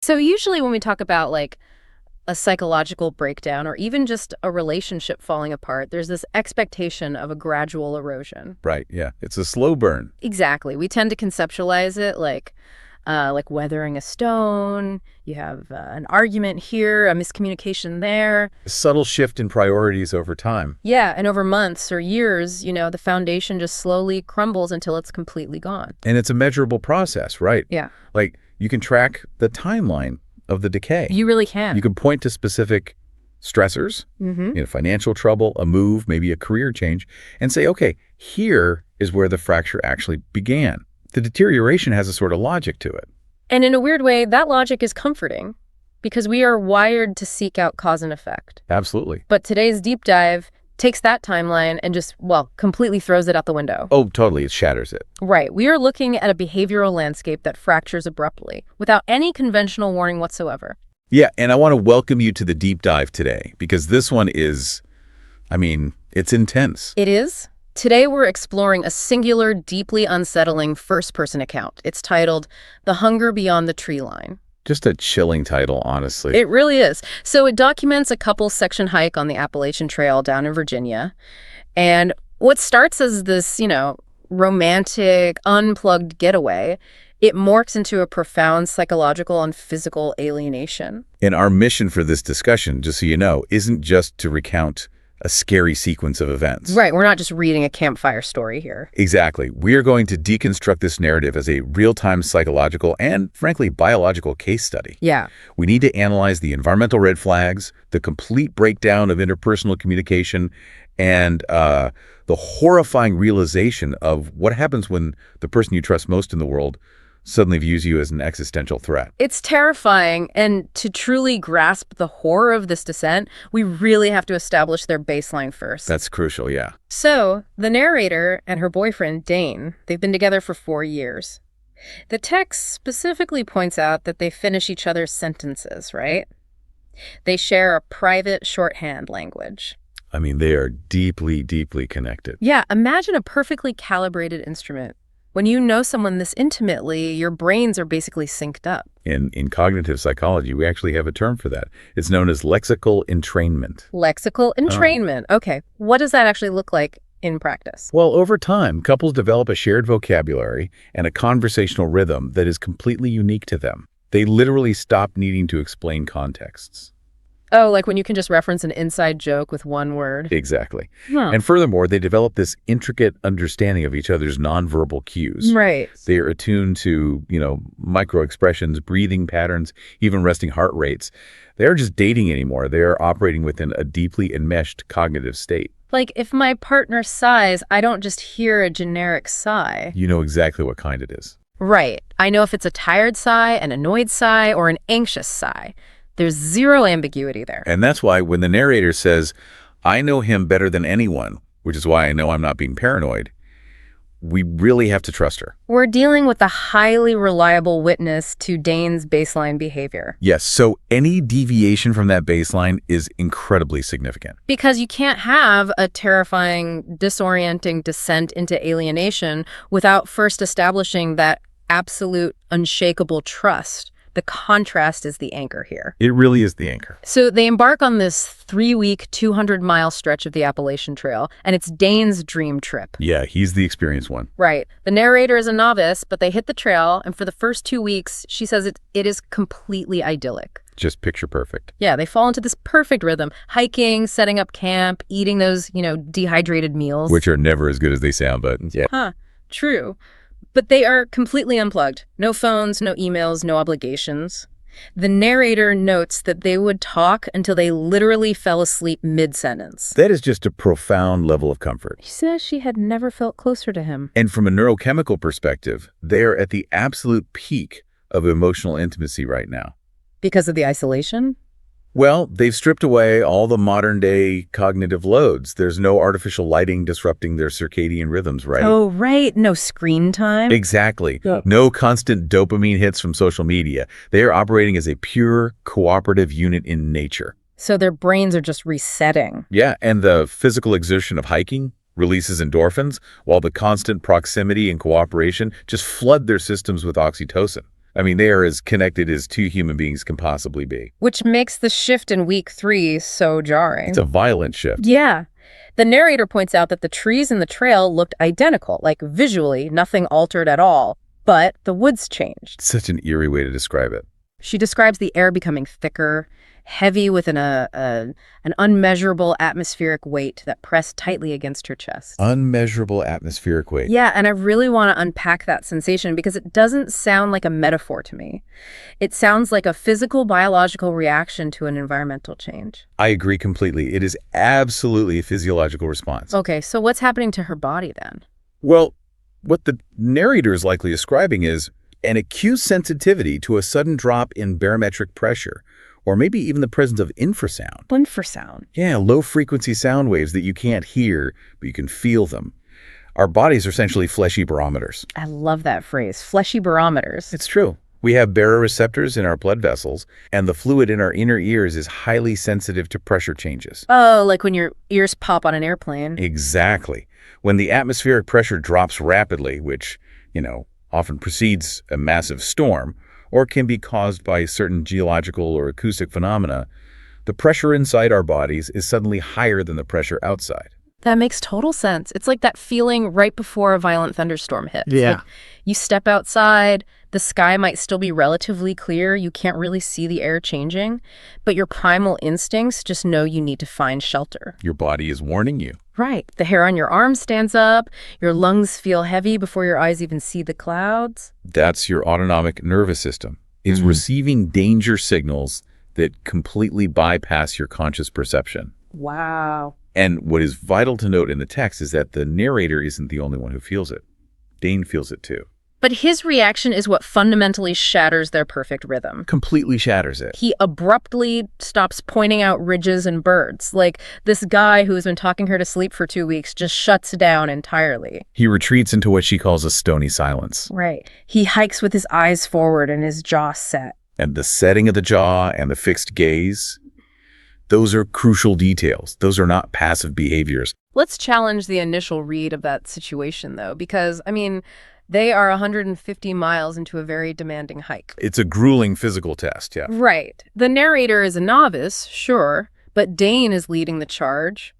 So usually when we talk about like a psychological breakdown or even just a relationship falling apart, there's this expectation of a gradual erosion. Right, yeah. It's a slow burn. Exactly. We tend to conceptualize it like weathering a stone. You have an argument here, a miscommunication there. A subtle shift in priorities over time. Yeah, and over months or years, the foundation just slowly crumbles until it's completely gone. And it's a measurable process, right? Yeah. Like, you can track the timeline of the decay. You really can. You can point to specific stressors, financial trouble, a move, maybe a career change, and say, okay, here is where the fracture actually began. The deterioration has a sort of logic to it. And in a weird way, that logic is comforting because we are wired to seek out cause and effect. Absolutely. But today's deep dive takes that timeline and just, completely throws it out the window. Oh, totally. It shatters it. Right. We are looking at a behavioral landscape that fractures abruptly without any conventional warning whatsoever. Yeah, and I want to welcome you to the deep dive today because this one is, it's intense. It is. Today we're exploring a singular, deeply unsettling first-person account. It's titled The Hunger Beyond the Tree Line. Just a chilling title, honestly. It really is. So it documents a couple-section hike on the Appalachian Trail down in Virginia. And what starts as this, romantic, unplugged getaway, it morphs into a profound psychological and physical alienation. And our mission for this discussion, just so you know, isn't just to recount a scary sequence of events. Right. We're not just reading a campfire story here. Exactly. We are going to deconstruct this narrative as a real-time psychological and, frankly, biological case study. Yeah. We need to analyze the environmental red flags, the complete breakdown of interpersonal communication, and the horrifying realization of what happens when the person you trust most in the world suddenly views you as an existential threat. It's terrifying, and to truly grasp the horror of this descent, we really have to establish their baseline first. That's crucial, yeah. So, the narrator and her boyfriend, Dane, they've been together for 4 years. The text specifically points out that they finish each other's sentences, right? They share a private shorthand language. They are deeply, deeply connected. Yeah, imagine a perfectly calibrated instrument. When you know someone this intimately, your brains are basically synced up. In cognitive psychology, we actually have a term for that. It's known as lexical entrainment. Lexical entrainment. Okay. What does that actually look like in practice? Well, over time, couples develop a shared vocabulary and a conversational rhythm that is completely unique to them. They literally stop needing to explain contexts. Oh, like when you can just reference an inside joke with one word? Exactly. Huh. And furthermore, they develop this intricate understanding of each other's nonverbal cues. Right. They are attuned to, micro-expressions, breathing patterns, even resting heart rates. They aren't just dating anymore. They are operating within a deeply enmeshed cognitive state. Like if my partner sighs, I don't just hear a generic sigh. You know exactly what kind it is. Right. I know if it's a tired sigh, an annoyed sigh, or an anxious sigh. There's zero ambiguity there. And that's why when the narrator says, I know him better than anyone, which is why I know I'm not being paranoid, we really have to trust her. We're dealing with a highly reliable witness to Dane's baseline behavior. Yes, so any deviation from that baseline is incredibly significant. Because you can't have a terrifying, disorienting descent into alienation without first establishing that absolute, unshakable trust. The contrast is the anchor here. It really is the anchor. So they embark on this 3-week, 200-mile stretch of the Appalachian Trail, and it's Dane's dream trip. Yeah, he's the experienced one. Right. The narrator is a novice, but they hit the trail, and for the first 2 weeks, she says it is completely idyllic. Just picture perfect. Yeah, they fall into this perfect rhythm, hiking, setting up camp, eating those, dehydrated meals. Which are never as good as they sound, but yeah. Huh, true. But they are completely unplugged. No phones, no emails, no obligations. The narrator notes that they would talk until they literally fell asleep mid-sentence. That is just a profound level of comfort. She says she had never felt closer to him. And from a neurochemical perspective, they are at the absolute peak of emotional intimacy right now. Because of the isolation? Well, they've stripped away all the modern-day cognitive loads. There's no artificial lighting disrupting their circadian rhythms, right? Oh, right. No screen time? Exactly. Yeah. No constant dopamine hits from social media. They are operating as a pure, cooperative unit in nature. So their brains are just resetting. Yeah, and the physical exertion of hiking releases endorphins, while the constant proximity and cooperation just flood their systems with oxytocin. I mean, they are as connected as two human beings can possibly be. Which makes the shift in week 3 so jarring. It's a violent shift. Yeah. The narrator points out that the trees and the trail looked identical, like visually, nothing altered at all. But the woods changed. Such an eerie way to describe it. She describes the air becoming thicker, heavy with an unmeasurable atmospheric weight that pressed tightly against her chest. Unmeasurable atmospheric weight. Yeah, and I really want to unpack that sensation because it doesn't sound like a metaphor to me. It sounds like a physical, biological reaction to an environmental change. I agree completely. It is absolutely a physiological response. Okay, so what's happening to her body then? Well, what the narrator is likely describing is an acute sensitivity to a sudden drop in barometric pressure, or maybe even the presence of infrasound. Infrasound. Yeah, low-frequency sound waves that you can't hear, but you can feel them. Our bodies are essentially fleshy barometers. I love that phrase, fleshy barometers. It's true. We have baroreceptors in our blood vessels, and the fluid in our inner ears is highly sensitive to pressure changes. Oh, like when your ears pop on an airplane. Exactly. When the atmospheric pressure drops rapidly, which, often precedes a massive storm, or can be caused by certain geological or acoustic phenomena, the pressure inside our bodies is suddenly higher than the pressure outside. That makes total sense. It's like that feeling right before a violent thunderstorm hits. Yeah. Like you step outside, the sky might still be relatively clear, you can't really see the air changing, but your primal instincts just know you need to find shelter. Your body is warning you. Right. The hair on your arm stands up, your lungs feel heavy before your eyes even see the clouds. That's your autonomic nervous system. It's receiving danger signals that completely bypass your conscious perception. Wow. And what is vital to note in the text is that the narrator isn't the only one who feels it. Dane feels it too. But his reaction is what fundamentally shatters their perfect rhythm. Completely shatters it. He abruptly stops pointing out ridges and birds. Like this guy who has been talking her to sleep for 2 weeks just shuts down entirely. He retreats into what she calls a stony silence. Right. He hikes with his eyes forward and his jaw set. And the setting of the jaw and the fixed gaze, those are crucial details. Those are not passive behaviors. Let's challenge the initial read of that situation, though, because, they are 150 miles into a very demanding hike. It's a grueling physical test, yeah. Right. The narrator is a novice, sure, but Dane is leading the charge.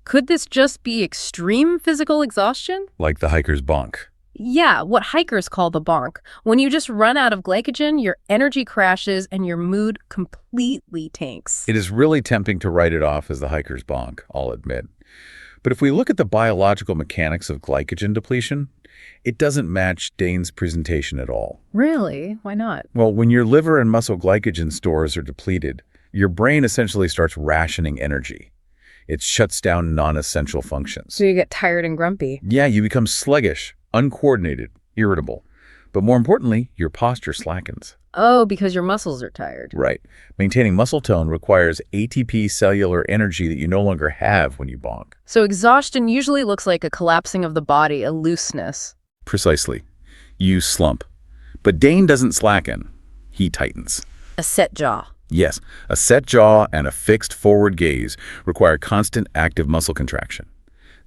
Could this just be extreme physical exhaustion? Like the hiker's bonk. Yeah, what hikers call the bonk. When you just run out of glycogen, your energy crashes and your mood completely tanks. It is really tempting to write it off as the hiker's bonk, I'll admit. But if we look at the biological mechanics of glycogen depletion, it doesn't match Dane's presentation at all. Really? Why not? Well, when your liver and muscle glycogen stores are depleted, your brain essentially starts rationing energy. It shuts down non-essential functions. So you get tired and grumpy. Yeah, you become sluggish, uncoordinated, irritable. But more importantly, your posture slackens. Oh, because your muscles are tired. Right. Maintaining muscle tone requires ATP cellular energy that you no longer have when you bonk. So exhaustion usually looks like a collapsing of the body, a looseness. Precisely. You slump. But Dane doesn't slacken. He tightens. A set jaw. Yes, a set jaw and a fixed forward gaze require constant active muscle contraction.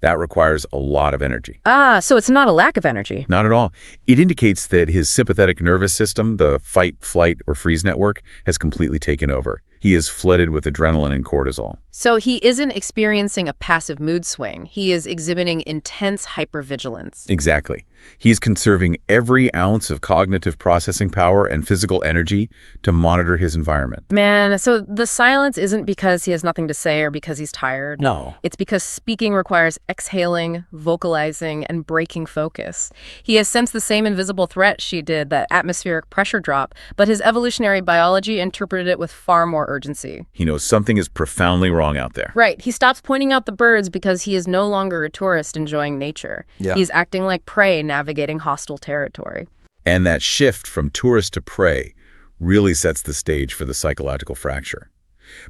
That requires a lot of energy. Ah, so it's not a lack of energy. Not at all. It indicates that his sympathetic nervous system, the fight, flight, or freeze network, has completely taken over. He is flooded with adrenaline and cortisol. So he isn't experiencing a passive mood swing. He is exhibiting intense hypervigilance. Exactly. He's conserving every ounce of cognitive processing power and physical energy to monitor his environment. Man, so the silence isn't because he has nothing to say or because he's tired. No. It's because speaking requires exhaling, vocalizing, and breaking focus. He has sensed the same invisible threat she did, that atmospheric pressure drop, but his evolutionary biology interpreted it with far more urgency. He knows something is profoundly wrong out there. Right. He stops pointing out the birds because he is no longer a tourist enjoying nature. Yeah. He's acting like prey navigating hostile territory. And that shift from tourist to prey really sets the stage for the psychological fracture.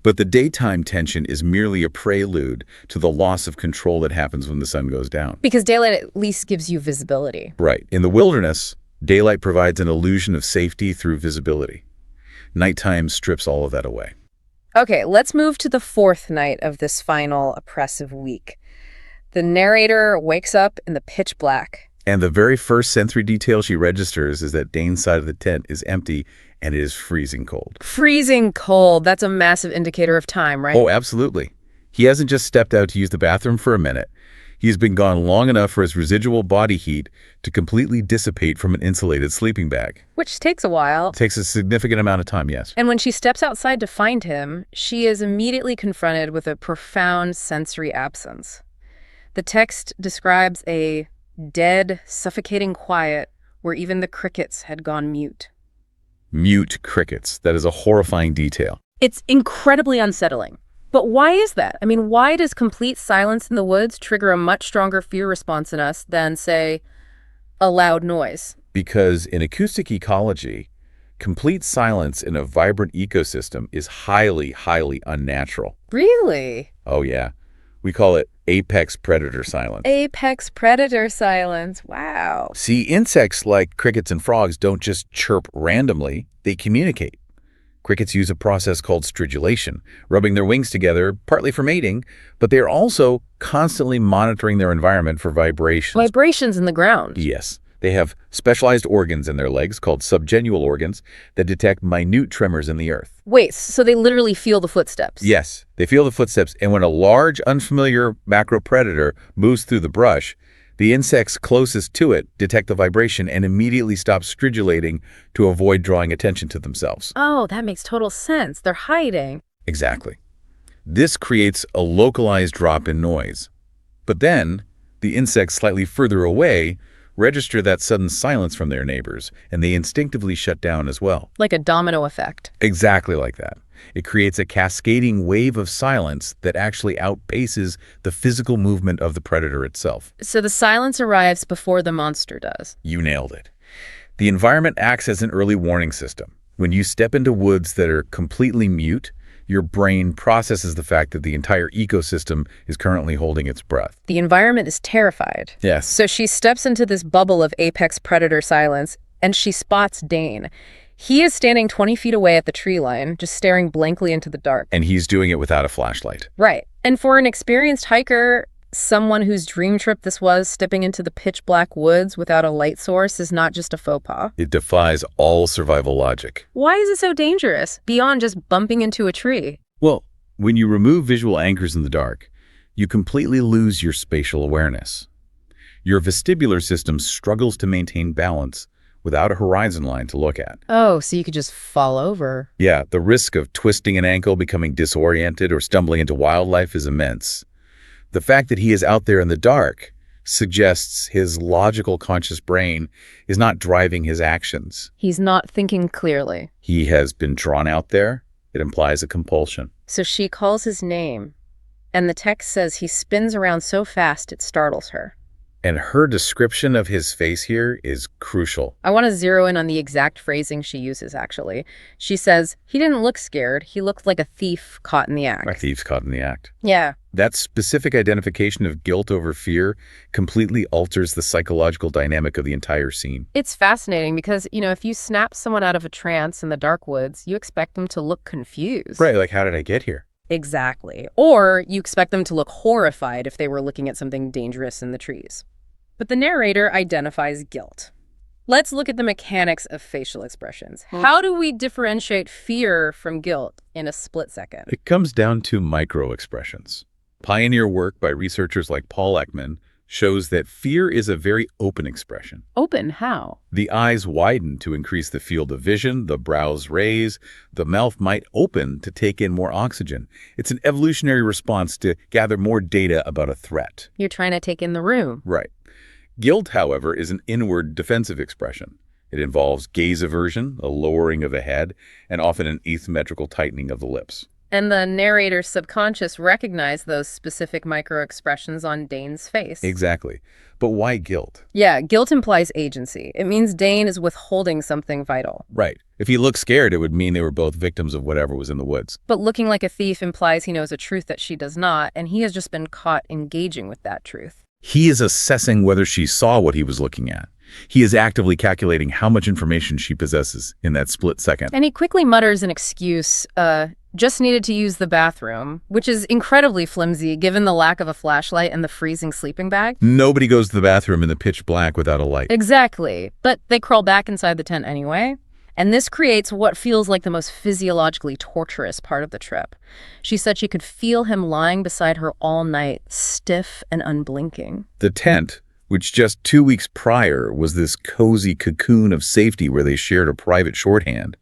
But the daytime tension is merely a prelude to the loss of control that happens when the sun goes down. Because daylight at least gives you visibility. Right. In the wilderness, daylight provides an illusion of safety through visibility. Nighttime strips all of that away. Okay, let's move to the fourth night of this final oppressive week. The narrator wakes up in the pitch black. And the very first sensory detail she registers is that Dane's side of the tent is empty and it is freezing cold. Freezing cold. That's a massive indicator of time, right? Oh, absolutely. He hasn't just stepped out to use the bathroom for a minute. He's been gone long enough for his residual body heat to completely dissipate from an insulated sleeping bag. Which takes a while. It takes a significant amount of time, yes. And when she steps outside to find him, she is immediately confronted with a profound sensory absence. The text describes a dead, suffocating quiet where even the crickets had gone mute. Mute crickets. That is a horrifying detail. It's incredibly unsettling. But why is that? I mean, why does complete silence in the woods trigger a much stronger fear response in us than, say, a loud noise? Because in acoustic ecology, complete silence in a vibrant ecosystem is highly, highly unnatural. Really? Oh, yeah. We call it apex predator silence. Apex predator silence. Wow. See, insects like crickets and frogs don't just chirp randomly, they communicate. Crickets use a process called stridulation, rubbing their wings together, partly for mating, but they are also constantly monitoring their environment for vibrations. Vibrations in the ground. Yes. They have specialized organs in their legs called subgenual organs that detect minute tremors in the earth. Wait, so they literally feel the footsteps? Yes, they feel the footsteps, and when a large, unfamiliar macropredator moves through the brush, the insects closest to it detect the vibration and immediately stop stridulating to avoid drawing attention to themselves. Oh, that makes total sense. They're hiding. Exactly. This creates a localized drop in noise. But then, the insects slightly further away register that sudden silence from their neighbors, and they instinctively shut down as well. Like a domino effect. Exactly like that. It creates a cascading wave of silence that actually outpaces the physical movement of the predator itself. So the silence arrives before the monster does. You nailed it. The environment acts as an early warning system. When you step into woods that are completely mute, your brain processes the fact that the entire ecosystem is currently holding its breath. The environment is terrified. Yes. So she steps into this bubble of apex predator silence, and she spots Dane. He is standing 20 feet away at the tree line, just staring blankly into the dark. And he's doing it without a flashlight. Right. And for an experienced hiker, someone whose dream trip this was, stepping into the pitch black woods without a light source is not just a faux pas. It defies all survival logic. Why is it so dangerous, beyond just bumping into a tree? Well, when you remove visual anchors in the dark, you completely lose your spatial awareness. Your vestibular system struggles to maintain balance without a horizon line to look at. Oh, so you could just fall over. Yeah, the risk of twisting an ankle, becoming disoriented, or stumbling into wildlife is immense. The fact that he is out there in the dark suggests his logical conscious brain is not driving his actions. He's not thinking clearly. He has been drawn out there. It implies a compulsion. So she calls his name, and the text says he spins around so fast it startles her. And her description of his face here is crucial. I want to zero in on the exact phrasing she uses, actually. She says, he didn't look scared. He looked like a thief caught in the act. A thief's caught in the act. Yeah. That specific identification of guilt over fear completely alters the psychological dynamic of the entire scene. It's fascinating because, if you snap someone out of a trance in the dark woods, you expect them to look confused. Right, like, how did I get here? Exactly. Or you expect them to look horrified if they were looking at something dangerous in the trees. But the narrator identifies guilt. Let's look at the mechanics of facial expressions. How do we differentiate fear from guilt in a split second? It comes down to micro-expressions. Pioneer work by researchers like Paul Ekman shows that fear is a very open expression. Open how? The eyes widen to increase the field of vision, the brows raise, the mouth might open to take in more oxygen. It's an evolutionary response to gather more data about a threat. You're trying to take in the room. Right. Guilt, however, is an inward defensive expression. It involves gaze aversion, a lowering of the head, and often an asymmetrical tightening of the lips. And the narrator's subconscious recognized those specific micro-expressions on Dane's face. Exactly. But why guilt? Yeah, guilt implies agency. It means Dane is withholding something vital. Right. If he looked scared, it would mean they were both victims of whatever was in the woods. But looking like a thief implies he knows a truth that she does not, and he has just been caught engaging with that truth. He is assessing whether she saw what he was looking at. He is actively calculating how much information she possesses in that split second. And he quickly mutters an excuse, just needed to use the bathroom, which is incredibly flimsy given the lack of a flashlight and the freezing sleeping bag. Nobody goes to the bathroom in the pitch black without a light. Exactly. But they crawl back inside the tent anyway. And this creates what feels like the most physiologically torturous part of the trip. She said she could feel him lying beside her all night, stiff and unblinking. The tent, which just 2 weeks prior was this cozy cocoon of safety where they shared a private shorthand,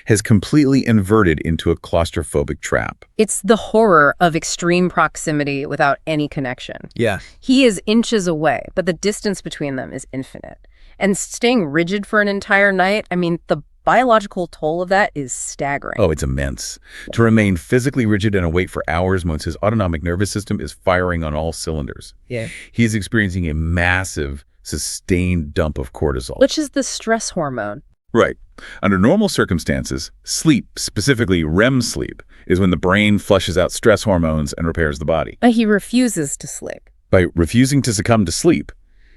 has completely inverted into a claustrophobic trap. It's the horror of extreme proximity without any connection. Yeah. He is inches away, but the distance between them is infinite. And staying rigid for an entire night, I mean, the biological toll of that is staggering. Oh, it's immense. To remain physically rigid and awake for hours once his autonomic nervous system is firing on all cylinders. Yeah. He is experiencing a massive, sustained dump of cortisol. Which is the stress hormone. Right. Under normal circumstances, sleep, specifically REM sleep, is when the brain flushes out stress hormones and repairs the body. But he refuses to sleep. By refusing to succumb to sleep,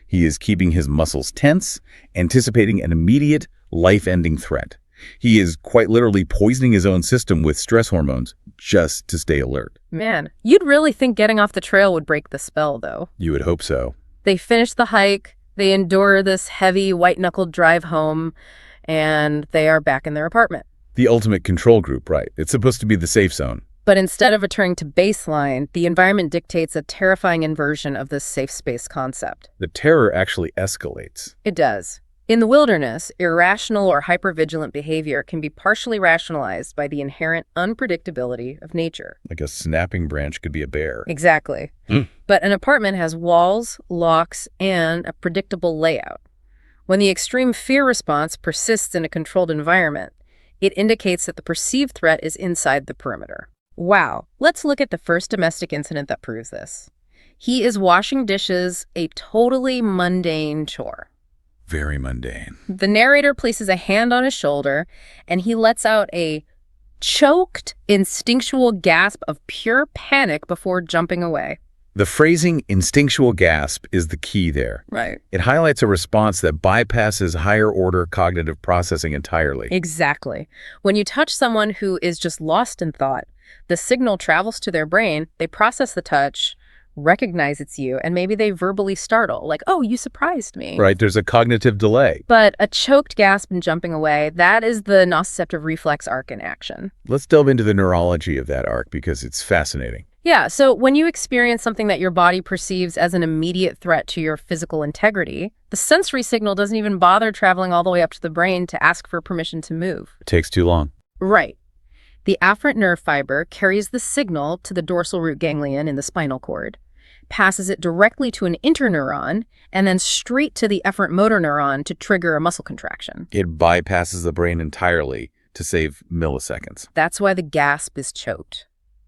he is keeping his muscles tense, anticipating an immediate, life-ending threat. He is quite literally poisoning his own system with stress hormones just to stay alert. Man, you'd really think getting off the trail would break the spell, though. You would hope so. They finish the hike, they endure this heavy, white-knuckled drive home, and they are back in their apartment. The ultimate control group, right? It's supposed to be the safe zone. But instead of returning to baseline, the environment dictates a terrifying inversion of this safe space concept. The terror actually escalates. It does. In the wilderness, irrational or hypervigilant behavior can be partially rationalized by the inherent unpredictability of nature. Like a snapping branch could be a bear. Exactly. But an apartment has walls, locks, and a predictable layout. When the extreme fear response persists in a controlled environment, it indicates that the perceived threat is inside the perimeter. Wow. Let's look at the first domestic incident that proves this. He is washing dishes, a totally mundane chore. Very mundane. The narrator places a hand on his shoulder, and he lets out a choked, instinctual gasp of pure panic before jumping away. The phrasing instinctual gasp is the key there. Right. It highlights a response that bypasses higher-order cognitive processing entirely. Exactly. When you touch someone who is just lost in thought, the signal travels to their brain, they process the touch, recognize it's you, and maybe they verbally startle, like, oh, you surprised me. Right, there's a cognitive delay. But a choked gasp and jumping away, that is the nociceptive reflex arc in action. Let's delve into the neurology of that arc because it's fascinating. Yeah, so when you experience something that your body perceives as an immediate threat to your physical integrity, the sensory signal doesn't even bother traveling all the way up to the brain to ask for permission to move. It takes too long. Right. The afferent nerve fiber carries the signal to the dorsal root ganglion in the spinal cord, passes it directly to an interneuron, and then straight to the efferent motor neuron to trigger a muscle contraction. It bypasses the brain entirely to save milliseconds. That's why the gasp is choked.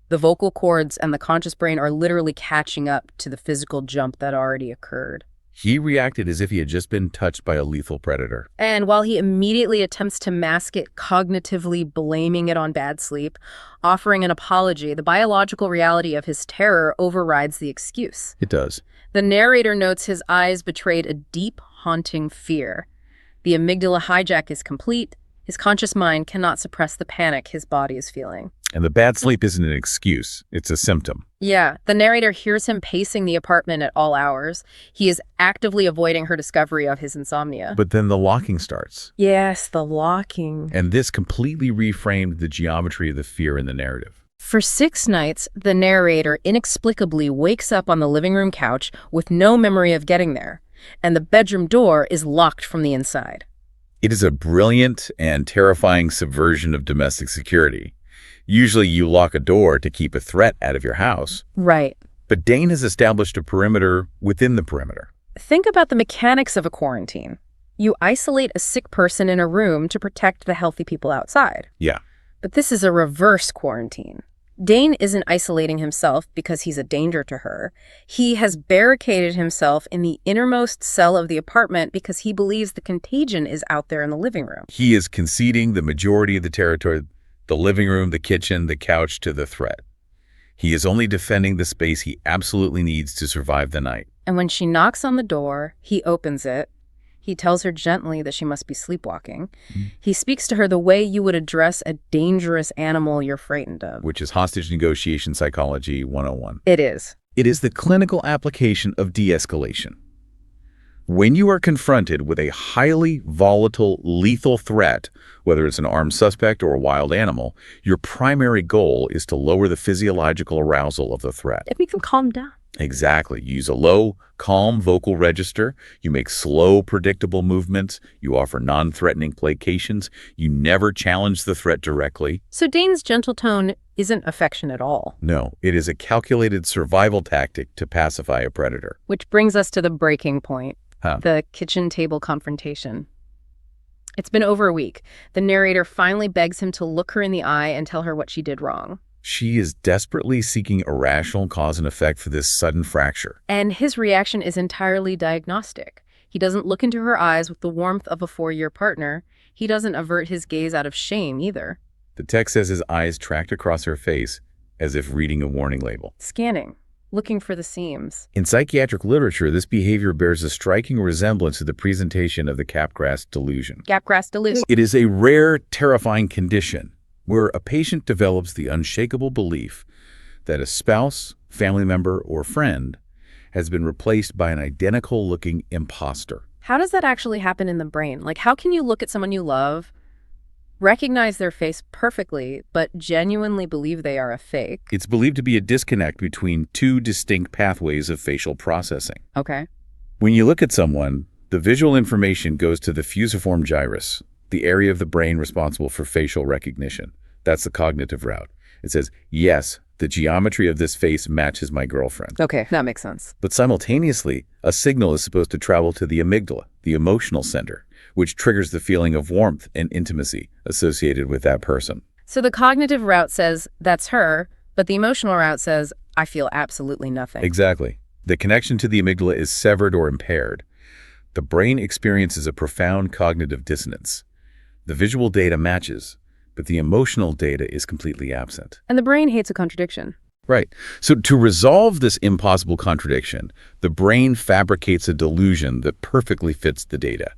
The vocal cords and the conscious brain are literally catching up to the physical jump that already occurred. He reacted as if he had just been touched by a lethal predator. And while he immediately attempts to mask it, cognitively blaming it on bad sleep, offering an apology, the biological reality of his terror overrides the excuse. It does. The narrator notes his eyes betrayed a deep, haunting fear. The amygdala hijack is complete. His conscious mind cannot suppress the panic his body is feeling. And the bad sleep isn't an excuse. It's a symptom. Yeah, the narrator hears him pacing the apartment at all hours. He is actively avoiding her discovery of his insomnia. But then the locking starts. Yes, the locking. And this completely reframed the geometry of the fear in the narrative. For 6 nights, the narrator inexplicably wakes up on the living room couch with no memory of getting there, and the bedroom door is locked from the inside. It is a brilliant and terrifying subversion of domestic security. Usually you lock a door to keep a threat out of your house. Right. But Dane has established a perimeter within the perimeter. Think about the mechanics of a quarantine. You isolate a sick person in a room to protect the healthy people outside. Yeah. But this is a reverse quarantine. Dane isn't isolating himself because he's a danger to her. He has barricaded himself in the innermost cell of the apartment because he believes the contagion is out there in the living room. He is conceding the majority of the territory, the living room, the kitchen, the couch, to the threat. He is only defending the space he absolutely needs to survive the night. And when she knocks on the door, he opens it. He tells her gently that she must be sleepwalking. He speaks to her the way you would address a dangerous animal you're frightened of. Which is hostage negotiation psychology 101. It is. It is the clinical application of de-escalation. When you are confronted with a highly volatile, lethal threat, whether it's an armed suspect or a wild animal, your primary goal is to lower the physiological arousal of the threat. If we can calm down. Exactly. You use a low, calm vocal register. You make slow, predictable movements. You offer non-threatening placations. You never challenge the threat directly. So Dane's gentle tone isn't affection at all. No, it is a calculated survival tactic to pacify a predator. Which brings us to the breaking point. Huh. The kitchen table confrontation. It's been over a week. The narrator finally begs him to look her in the eye and tell her what she did wrong. She is desperately seeking a rational cause and effect for this sudden fracture. And his reaction is entirely diagnostic. He doesn't look into her eyes with the warmth of a 4-year partner. He doesn't avert his gaze out of shame either. The text says his eyes tracked across her face as if reading a warning label. Scanning. Looking for the seams. In psychiatric literature, this behavior bears a striking resemblance to the presentation of the Capgras delusion. Capgras delusion. It is a rare, terrifying condition where a patient develops the unshakable belief that a spouse, family member, or friend has been replaced by an identical-looking imposter. How does that actually happen in the brain? Like, how can you look at someone you love, recognize their face perfectly, but genuinely believe they are a fake? It's believed to be a disconnect between two distinct pathways of facial processing. Okay. When you look at someone, the visual information goes to the fusiform gyrus, the area of the brain responsible for facial recognition. That's the cognitive route. It says, yes, the geometry of this face matches my girlfriend. Okay, that makes sense. But simultaneously, a signal is supposed to travel to the amygdala, the emotional center, which triggers the feeling of warmth and intimacy associated with that person. So the cognitive route says, that's her, but the emotional route says, I feel absolutely nothing. Exactly. The connection to the amygdala is severed or impaired. The brain experiences a profound cognitive dissonance. The visual data matches, but the emotional data is completely absent. And the brain hates a contradiction. Right. So to resolve this impossible contradiction, the brain fabricates a delusion that perfectly fits the data.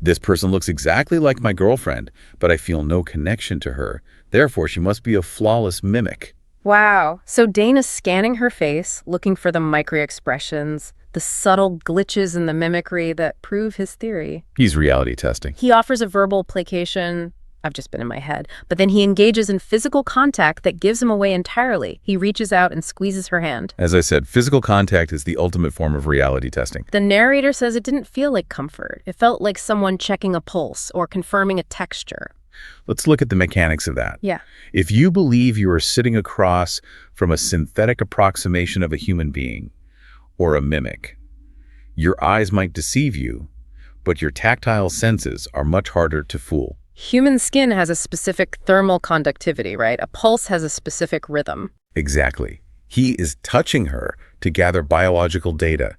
This person looks exactly like my girlfriend, but I feel no connection to her. Therefore, she must be a flawless mimic. Wow. So Dane is scanning her face, looking for the micro-expressions, the subtle glitches in the mimicry that prove his theory. He's reality testing. He offers a verbal placation. I've just been in my head. But then he engages in physical contact that gives him away entirely. He reaches out and squeezes her hand. As I said, physical contact is the ultimate form of reality testing. The narrator says it didn't feel like comfort. It felt like someone checking a pulse or confirming a texture. Let's look at the mechanics of that. Yeah. If you believe you are sitting across from a synthetic approximation of a human being or a mimic, your eyes might deceive you, but your tactile senses are much harder to fool. Human skin has a specific thermal conductivity, right? A pulse has a specific rhythm. Exactly. He is touching her to gather biological data.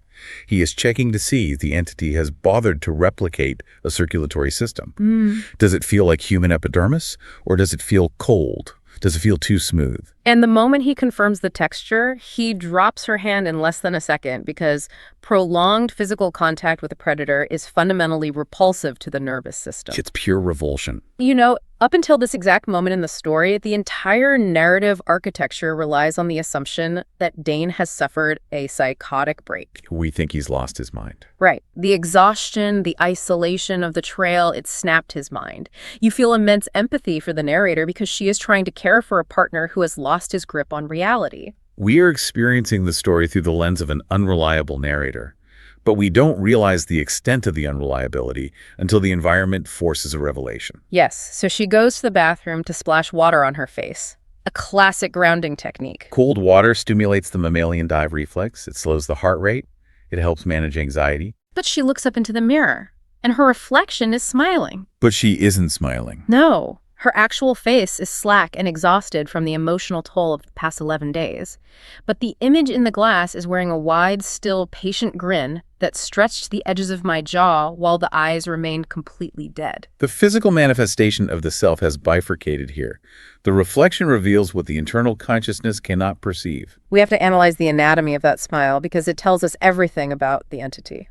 He is checking to see if the entity has bothered to replicate a circulatory system. Does it feel like human epidermis, or does it feel cold? Does it feel too smooth? And the moment he confirms the texture, he drops her hand in less than a second because prolonged physical contact with a predator is fundamentally repulsive to the nervous system. It's pure revulsion. You know, up until this exact moment in the story, the entire narrative architecture relies on the assumption that Dane has suffered a psychotic break. We think he's lost his mind. Right. The exhaustion, the isolation of the trail, it snapped his mind. You feel immense empathy for the narrator because she is trying to care for a partner who has lost his grip on reality. We are experiencing the story through the lens of an unreliable narrator, but we don't realize the extent of the unreliability until the environment forces a revelation. Yes, so she goes to the bathroom to splash water on her face. A classic grounding technique. Cold water stimulates the mammalian dive reflex. It slows the heart rate. It helps manage anxiety. But she looks up into the mirror, and her reflection is smiling. But she isn't smiling. No. Her actual face is slack and exhausted from the emotional toll of the past 11 days. But the image in the glass is wearing a wide, still, patient grin that stretched the edges of my jaw while the eyes remained completely dead. The physical manifestation of the self has bifurcated here. The reflection reveals what the internal consciousness cannot perceive. We have to analyze the anatomy of that smile because it tells us everything about the entity.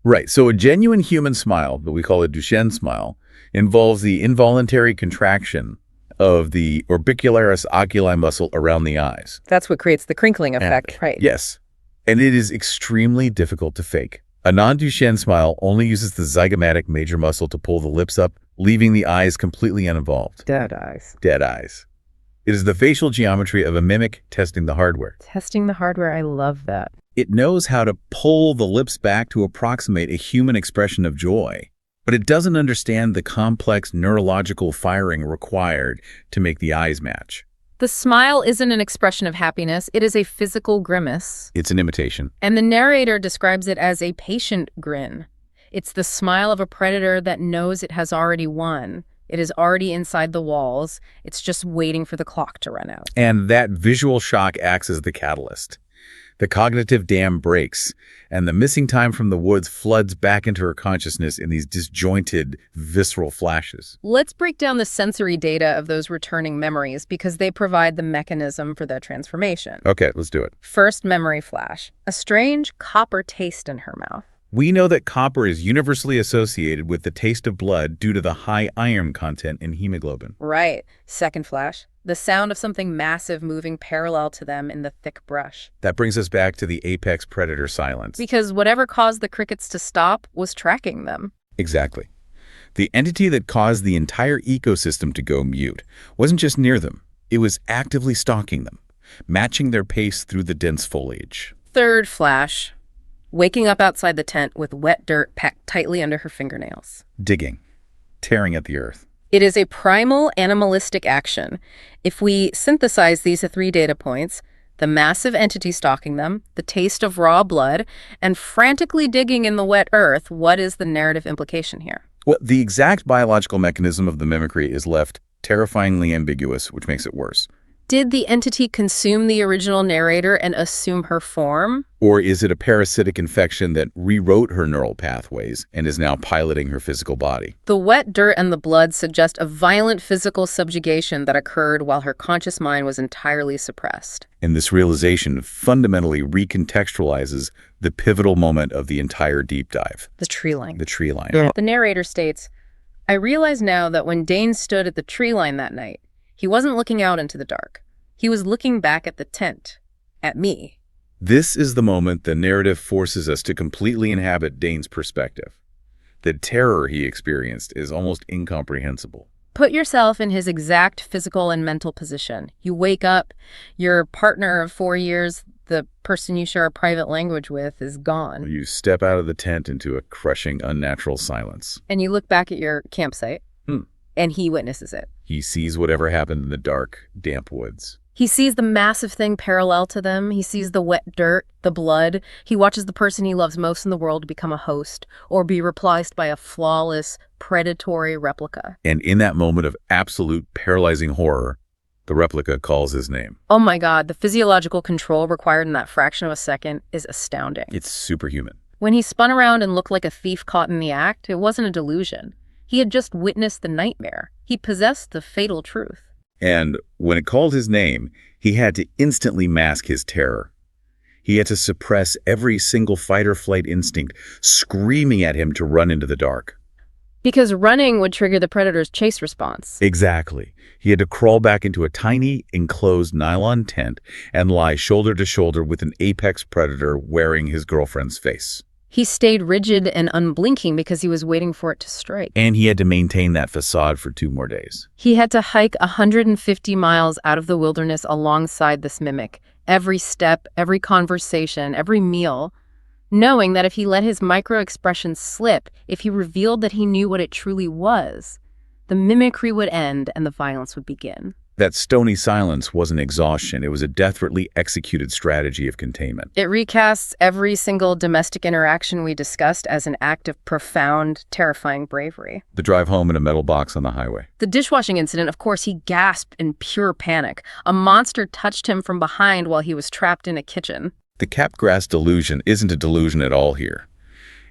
Right. So a genuine human smile, that we call a Duchenne smile, involves the involuntary contraction of the orbicularis oculi muscle around the eyes. That's what creates the crinkling And- effect, right? Yes. And it is extremely difficult to fake. A non-Duchenne smile only uses the zygomatic major muscle to pull the lips up, leaving the eyes completely uninvolved. Dead eyes. Dead eyes. It is the facial geometry of a mimic testing the hardware. Testing the hardware, I love that. It knows how to pull the lips back to approximate a human expression of joy, but it doesn't understand the complex neurological firing required to make the eyes match. The smile isn't an expression of happiness, it is a physical grimace. It's an imitation. And the narrator describes it as a patient grin. It's the smile of a predator that knows it has already won. It is already inside the walls. It's just waiting for the clock to run out. And that visual shock acts as the catalyst. The cognitive dam breaks, and the missing time from the woods floods back into her consciousness in these disjointed, visceral flashes. Let's break down the sensory data of those returning memories because they provide the mechanism for that transformation. Okay, let's do it. First memory flash, a strange copper taste in her mouth. We know that copper is universally associated with the taste of blood due to the high iron content in hemoglobin. Right. Second flash, the sound of something massive moving parallel to them in the thick brush. That brings us back to the apex predator silence. Because whatever caused the crickets to stop was tracking them. Exactly. The entity that caused the entire ecosystem to go mute wasn't just near them. It was actively stalking them, matching their pace through the dense foliage. Third flash, waking up outside the tent with wet dirt packed tightly under her fingernails. Digging, tearing at the earth. It is a primal animalistic action. If we synthesize these three data points, the massive entity stalking them, the taste of raw blood, and frantically digging in the wet earth, what is the narrative implication here? Well, the exact biological mechanism of the mimicry is left terrifyingly ambiguous, which makes it worse. Did the entity consume the original narrator and assume her form? Or is it a parasitic infection that rewrote her neural pathways and is now piloting her physical body? The wet dirt and the blood suggest a violent physical subjugation that occurred while her conscious mind was entirely suppressed. And this realization fundamentally recontextualizes the pivotal moment of the entire deep dive. The tree line. The tree line. The narrator states, I realize now that when Dane stood at the tree line that night, he wasn't looking out into the dark. He was looking back at the tent, at me. This is the moment the narrative forces us to completely inhabit Dane's perspective. The terror he experienced is almost incomprehensible. Put yourself in his exact physical and mental position. You wake up, your partner of 4 years, the person you share a private language with, is gone. You step out of the tent into a crushing, unnatural silence. And you look back at your campsite, and he witnesses it. He sees whatever happened in the dark, damp woods. He sees the massive thing parallel to them. He sees the wet dirt, the blood. He watches the person he loves most in the world become a host or be replaced by a flawless, predatory replica. And in that moment of absolute paralyzing horror, the replica calls his name. Oh my God, the physiological control required in that fraction of a second is astounding. It's superhuman. When he spun around and looked like a thief caught in the act, it wasn't a delusion. He had just witnessed the nightmare. He possessed the fatal truth. And when it called his name, he had to instantly mask his terror. He had to suppress every single fight-or-flight instinct, screaming at him to run into the dark. Because running would trigger the predator's chase response. Exactly. He had to crawl back into a tiny, enclosed nylon tent and lie shoulder to shoulder with an apex predator wearing his girlfriend's face. He stayed rigid and unblinking because he was waiting for it to strike. And he had to maintain that facade for 2 more days. He had to hike 150 miles out of the wilderness alongside this mimic. Every step, every conversation, every meal, knowing that if he let his micro-expressions slip, if he revealed that he knew what it truly was, the mimicry would end and the violence would begin. That stony silence wasn't exhaustion. It was a desperately executed strategy of containment. It recasts every single domestic interaction we discussed as an act of profound, terrifying bravery. The drive home in a metal box on the highway. The dishwashing incident, of course, he gasped in pure panic. A monster touched him from behind while he was trapped in a kitchen. The capgrass delusion isn't a delusion at all here.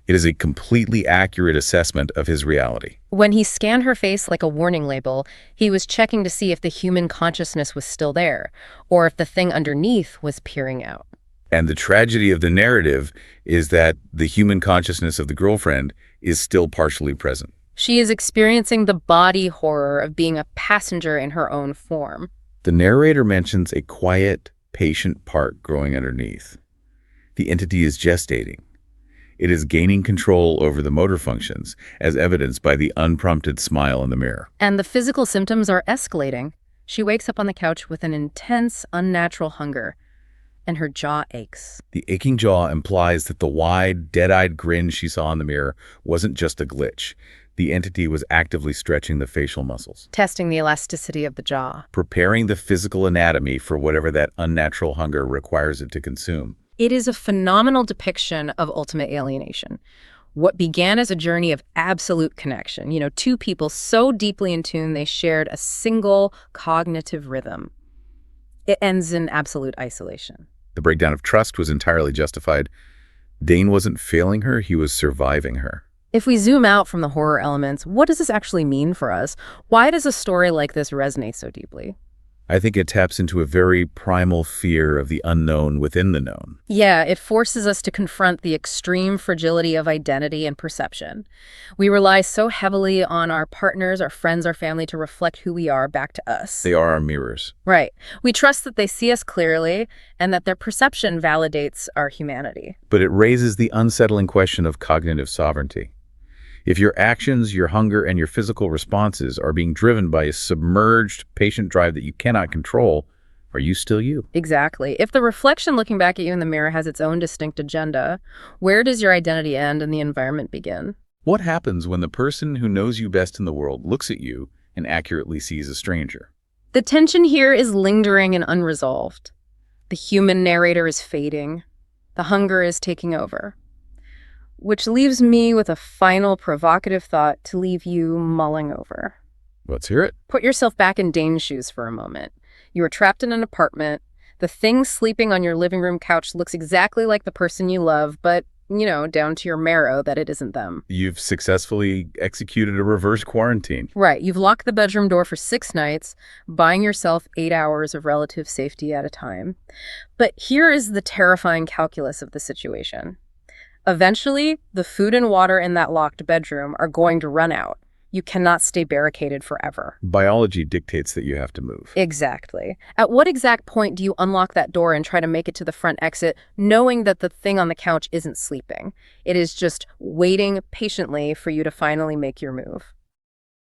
It is a completely accurate assessment of his reality. When he scanned her face like a warning label, he was checking to see if the human consciousness was still there, or if the thing underneath was peering out. And the tragedy of the narrative is that the human consciousness of the girlfriend is still partially present. She is experiencing the body horror of being a passenger in her own form. The narrator mentions a quiet, patient part growing underneath. The entity is gestating. It is gaining control over the motor functions, as evidenced by the unprompted smile in the mirror. And the physical symptoms are escalating. She wakes up on the couch with an intense, unnatural hunger, and her jaw aches. The aching jaw implies that the wide, dead-eyed grin she saw in the mirror wasn't just a glitch. The entity was actively stretching the facial muscles, Testing the elasticity of the jaw. preparing the physical anatomy for whatever that unnatural hunger requires it to consume. It is a phenomenal depiction of ultimate alienation. What began as a journey of absolute connection, two people so deeply in tune they shared a single cognitive rhythm. It ends in absolute isolation. The breakdown of trust was entirely justified. Dane wasn't failing her, he was surviving her. If we zoom out from the horror elements, what does this actually mean for us? Why does a story like this resonate so deeply? I think it taps into a very primal fear of the unknown within the known. Yeah, it forces us to confront the extreme fragility of identity and perception. We rely so heavily on our partners, our friends, our family to reflect who we are back to us. They are our mirrors. Right. We trust that they see us clearly and that their perception validates our humanity. But it raises the unsettling question of cognitive sovereignty. If your actions, your hunger, and your physical responses are being driven by a submerged patient drive that you cannot control, are you still you? Exactly. If the reflection looking back at you in the mirror has its own distinct agenda, where does your identity end and the environment begin? What happens when the person who knows you best in the world looks at you and accurately sees a stranger? The tension here is lingering and unresolved. The human narrator is fading. The hunger is taking over. Which leaves me with a final provocative thought to leave you mulling over. Let's hear it. Put yourself back in Dane's shoes for a moment. You are trapped in an apartment. The thing sleeping on your living room couch looks exactly like the person you love, but, down to your marrow that it isn't them. You've successfully executed a reverse quarantine. Right. You've locked the bedroom door for 6 nights, buying yourself 8 hours of relative safety at a time. But here is the terrifying calculus of the situation. Eventually, the food and water in that locked bedroom are going to run out. You cannot stay barricaded forever. Biology dictates that you have to move. Exactly. At what exact point do you unlock that door and try to make it to the front exit, knowing that the thing on the couch isn't sleeping? It is just waiting patiently for you to finally make your move.